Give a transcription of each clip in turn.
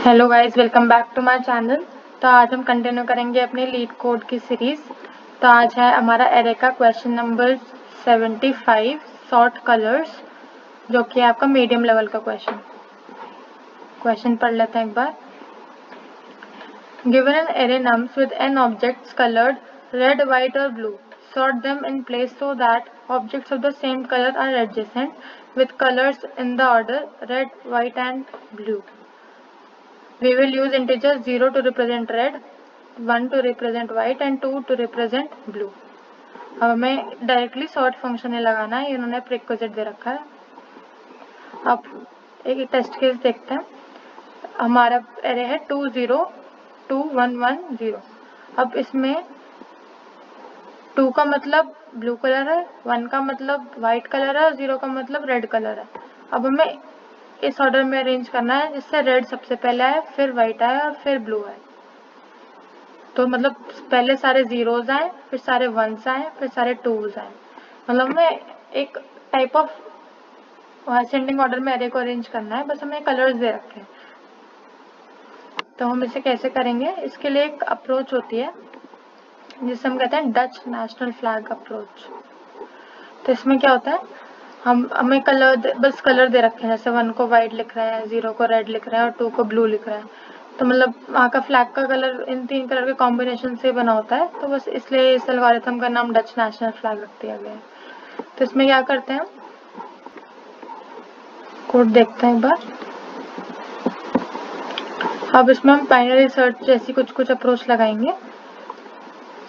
Hello guys, welcome back to my channel. तो आज हम कंटिन्यू करेंगे अपनी लीड कोड की सीरीज। तो आज है हमारा एरे का क्वेश्चन नंबर 75 सॉर्ट कलर्स, जो कि आपका मीडियम लेवल का क्वेश्चन पढ़ लेते हैं एक बार। Given an array nums with n objects coloured red, white और blue, sort them in place so that objects of the same color are adjacent with colors in the order red, white and blue. We will use integers 0 to represent red, 1 to represent white and 2 to represent blue. अब हमें directly sort function में लगाना है, इन्होंने प्रीक्विजिट दे रखा है। अब एक टेस्ट केस देखते हैं। हमारा एरे है 2 0 2 1 1 0। अब इसमें 2 का मतलब ब्लू कलर है, 1 का मतलब वाइट कलर है और 0 का मतलब रेड कलर है। अब हमें इस ऑर्डर में अरेंज करना है जिससे रेड सबसे पहले आए, फिर वाइट आए और फिर ब्लू आए। तो मतलब पहले सारे जीरोज आए, फिर सारे वंस आए, फिर सारे टूज आए। मतलब हमें एक टाइप ऑफ असेंडिंग ऑर्डर में एरे को अरेंज करना है, बस हमें कलर्स दे रखे हैं। तो हम इसे कैसे करेंगे, इसके लिए एक अप्रोच होती है जिसे हम कहते हैं डच नेशनल फ्लैग अप्रोच। तो इसमें क्या होता है, हमें बस कलर दे रखे हैं, जैसे 1 को वाइट लिख रहे हैं, 0 को रेड लिख रहे हैं और 2 को ब्लू लिख रहे हैं। तो मतलब वहाँ का फ्लैग का कलर इन 3 कलर के कॉम्बिनेशन से बना होता है। तो बस इसलिए इस एल्गोरिथम का नाम डच नेशनल फ्लैग रख दिया गया है। तो इसमें क्या करते हैं, कोड देखते हैं एक बार। अब इसमें हम बाइनरी सर्च जैसी कुछ अप्रोच लगाएंगे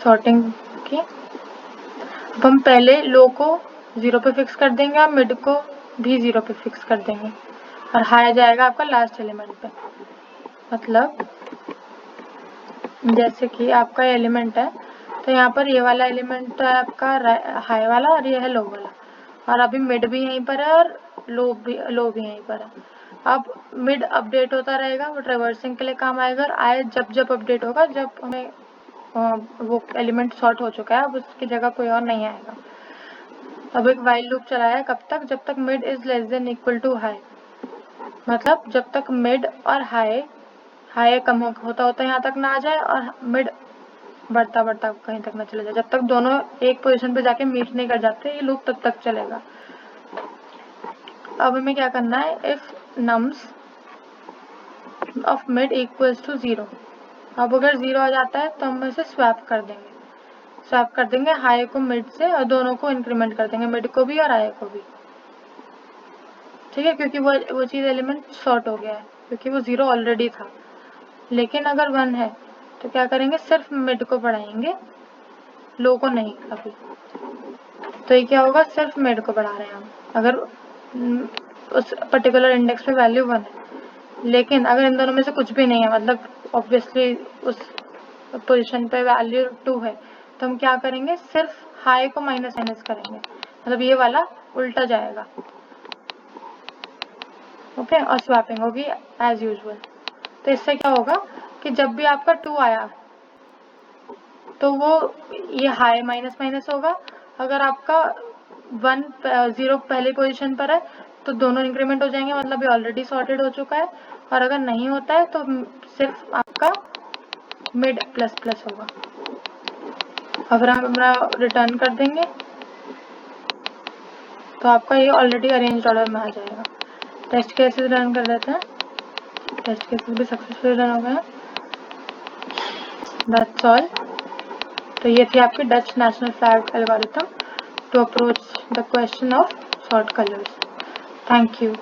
सॉर्टिंग की। अब हम पहले लो को 0 पे फिक्स कर देंगे और मिड को भी 0 पे फिक्स कर देंगे और हाई जाएगा आपका लास्ट एलिमेंट पे। मतलब जैसे कि आपका एलिमेंट है, तो यहाँ पर ये वाला एलिमेंट तो है आपका हाई वाला और ये है लो वाला, और अभी मिड भी यहीं पर है और लो भी यहीं पर है। अब मिड अपडेट होता रहेगा, वो ट्रेवर्सिंग के लिए काम आएगा और आए जब अपडेट होगा, जब हमें वो एलिमेंट सॉर्ट हो चुका है, अब उसकी जगह कोई और नहीं आएगा। अब एक वाइल लूप चलाया कब तक, जब तक mid is less than equal to high. मतलब जब तक मिड और हाई कम होता यहाँ तक ना आ जाए और मिड बढ़ता कहीं तक ना चले जाए। जब तक दोनों एक पोजीशन पे जाके मीट नहीं कर जाते, ये लूप तब तक चलेगा। अब हमें क्या करना है, if nums of mid equals to 0। अब अगर 0 आ जाता है तो हम इसे स्वैप कर देंगे हाई को मिड से और दोनों को इंक्रीमेंट कर देंगे, मिड को भी और हाई को भी। ठीक है, क्योंकि वो चीज़ एलिमेंट सॉर्ट हो गया है, क्योंकि वो 0 ऑलरेडी था। लेकिन अगर 1 है तो क्या करेंगे, सिर्फ मिड को बढ़ाएंगे, लो को नहीं अभी। तो ये क्या होगा, सिर्फ मिड को बढ़ा रहे हैं हम, अगर उस पर्टिकुलर इंडेक्स पे वैल्यू 1 है। लेकिन अगर इन दोनों में से कुछ भी नहीं है, मतलब ऑब्वियसली उस पोजीशन पे वैल्यू 2 है, तो हम क्या करेंगे, सिर्फ हाई को माइनस करेंगे। मतलब ये वाला उल्टा जाएगा। ओके, और स्वैपिंग होगी एज यूजुअल। तो इससे क्या होगा कि जब भी आपका 2 आया तो वो ये हाई माइनस होगा। अगर आपका 0 पहली पोजीशन पर है तो दोनों इंक्रीमेंट हो जाएंगे, मतलब ये ऑलरेडी सॉर्टेड हो चुका है। और अगर नहीं होता है तो सिर्फ आपका मिड प्लस होगा। अगर हम रिटर्न कर देंगे तो आपका ये ऑलरेडी अरेंज ऑर्डर में आ जाएगा। टेस्ट केसेस रन कर देते हैं, टेस्ट केसेस भी सक्सेसफुल रन हो गए। That's all. तो ये थी आपकी Dutch national flag algorithm to approach the question of sort colours. Thank you.